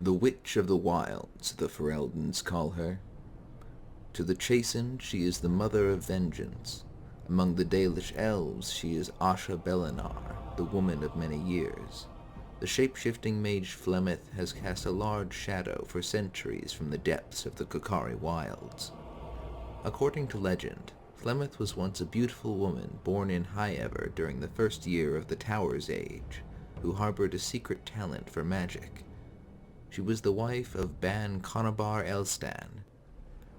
The Witch of the Wilds, the Fereldens call her. To the chastened, she is the mother of vengeance. Among the Dalish elves, she is Asha Belinar, the woman of many years. The shape-shifting mage Flemeth has cast a large shadow for centuries from the depths of the Kokari wilds. According to legend, Flemeth was once a beautiful woman born in Highever during the first year of the Tower's Age, who harbored a secret talent for magic. She was the wife of Ban Conabar Elstan.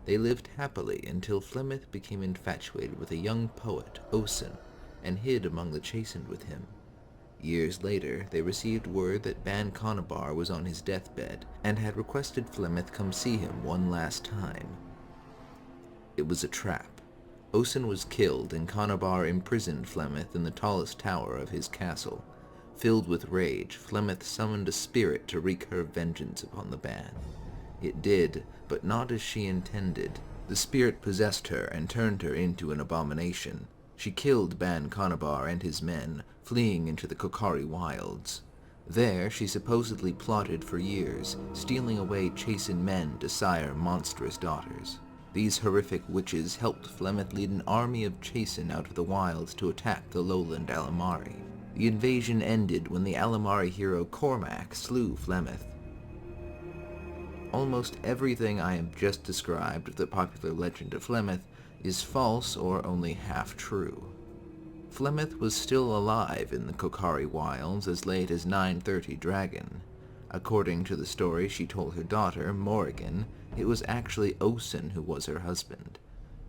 They lived happily until Flemeth became infatuated with a young poet, Osen, and hid among the chastened with him. Years later, they received word that Ban Conabar was on his deathbed and had requested Flemeth come see him one last time. It was a trap. Osen was killed and Conabar imprisoned Flemeth in the tallest tower of his castle. Filled with rage, Flemeth summoned a spirit to wreak her vengeance upon the Ban. It did, but not as she intended. The spirit possessed her and turned her into an abomination. She killed Ban Conabar and his men, fleeing into the Kokari wilds. There she supposedly plotted for years, stealing away chastened men to sire monstrous daughters. These horrific witches helped Flemeth lead an army of chastened out of the wilds to attack the lowland Alamari. The invasion ended when the Alamari hero Cormac slew Flemeth. Almost everything I have just described of the popular legend of Flemeth is false or only half true. Flemeth was still alive in the Kokari wilds as late as 930 Dragon. According to the story she told her daughter, Morrigan, it was actually Osen who was her husband.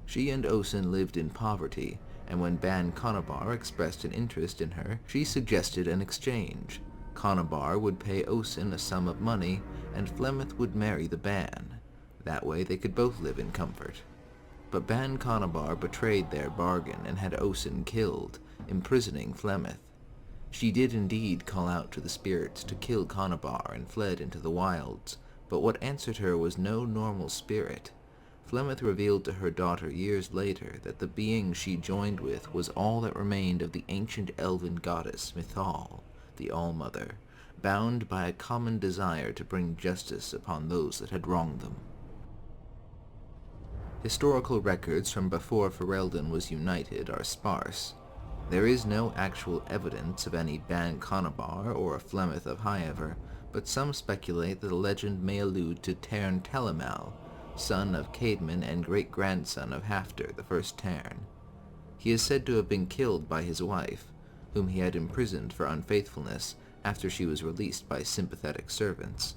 She and Osen lived in poverty, and when Ban Conabar expressed an interest in her, she suggested an exchange. Conabar would pay Osen a sum of money, and Flemeth would marry the Ban. That way they could both live in comfort. But Ban Conabar betrayed their bargain and had Osen killed, imprisoning Flemeth. She did indeed call out to the spirits to kill Conabar and fled into the wilds, but what answered her was no normal spirit. Flemeth revealed to her daughter years later that the being she joined with was all that remained of the ancient elven goddess Mythal, the All-Mother, bound by a common desire to bring justice upon those that had wronged them. Historical records from before Ferelden was united are sparse. There is no actual evidence of any Ban Conabar or a Flemeth of Highever, but some speculate that the legend may allude to Tairn Telemal, son of Caedmon and great-grandson of Hafter, the first Tairn. He is said to have been killed by his wife, whom he had imprisoned for unfaithfulness after she was released by sympathetic servants.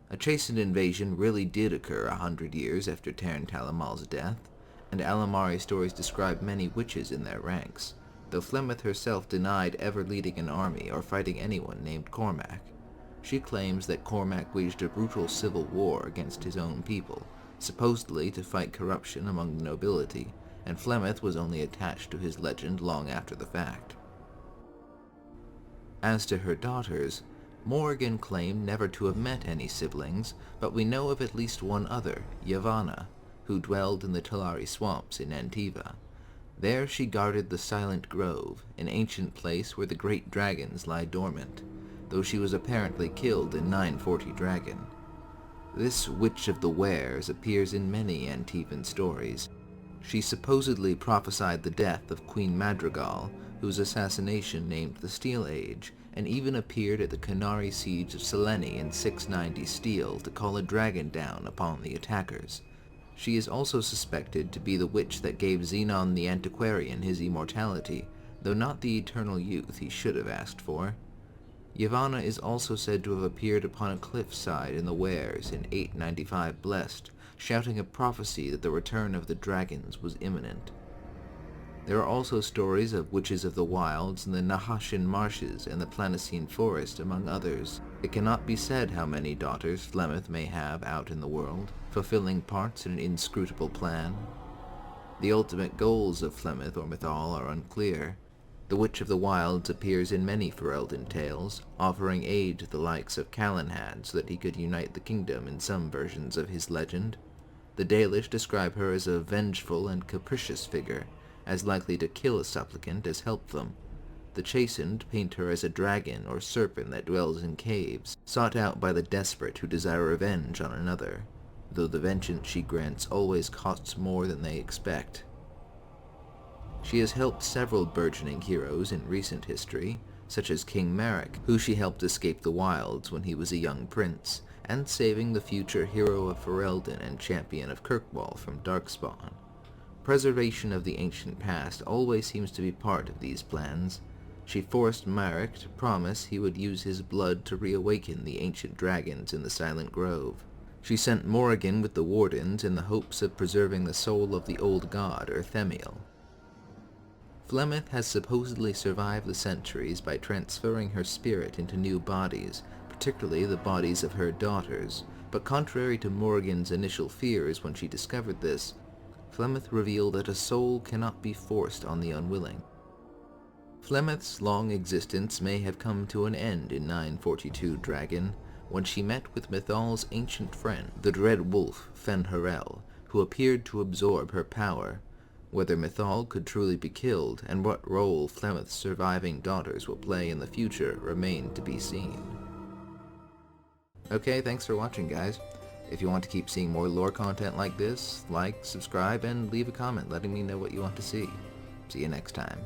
A chastened invasion really did occur 100 years after Tairn Talamal's death, and Alamari stories describe many witches in their ranks, though Flemeth herself denied ever leading an army or fighting anyone named Cormac. She claims that Cormac waged a brutal civil war against his own people, supposedly to fight corruption among the nobility, and Flemeth was only attached to his legend long after the fact. As to her daughters, Morrigan claimed never to have met any siblings, but we know of at least one other, Yavanna, who dwelled in the Talari swamps in Antiva. There she guarded the Silent Grove, an ancient place where the great dragons lie dormant, though she was apparently killed in 940 Dragon. This Witch of the Wares appears in many Antivan stories. She supposedly prophesied the death of Queen Madrigal, whose assassination named the Steel Age, and even appeared at the Canary siege of Selene in 690 Steel to call a dragon down upon the attackers. She is also suspected to be the witch that gave Xenon the Antiquarian his immortality, though not the eternal youth he should have asked for. Yavanna is also said to have appeared upon a cliffside in the Wares in 895 Blessed, shouting a prophecy that the return of the dragons was imminent. There are also stories of witches of the wilds in the Nahashin marshes and the Planocene forest, among others. It cannot be said how many daughters Flemeth may have out in the world, fulfilling parts in an inscrutable plan. The ultimate goals of Flemeth or Mythal are unclear. The Witch of the Wilds appears in many Ferelden tales, offering aid to the likes of Calenhad so that he could unite the kingdom in some versions of his legend. The Dalish describe her as a vengeful and capricious figure, as likely to kill a supplicant as help them. The Chastened paint her as a dragon or serpent that dwells in caves, sought out by the desperate who desire revenge on another, though the vengeance she grants always costs more than they expect. She has helped several burgeoning heroes in recent history, such as King Merrick, who she helped escape the wilds when he was a young prince, and saving the future hero of Ferelden and champion of Kirkwall from Darkspawn. Preservation of the ancient past always seems to be part of these plans. She forced Merrick to promise he would use his blood to reawaken the ancient dragons in the Silent Grove. She sent Morrigan with the Wardens in the hopes of preserving the soul of the old god Flemeth. Flemeth has supposedly survived the centuries by transferring her spirit into new bodies, particularly the bodies of her daughters, but contrary to Morrigan's initial fears when she discovered this, Flemeth revealed that a soul cannot be forced on the unwilling. Flemeth's long existence may have come to an end in 942 Dragon, when she met with Mythal's ancient friend, the dread wolf Fen'Harel, who appeared to absorb her power. Whether Mythal could truly be killed, and what role Flemeth's surviving daughters will play in the future, remain to be seen. Okay, thanks for watching, guys. If you want to keep seeing more lore content like this, like, subscribe, and leave a comment letting me know what you want to see. See you next time.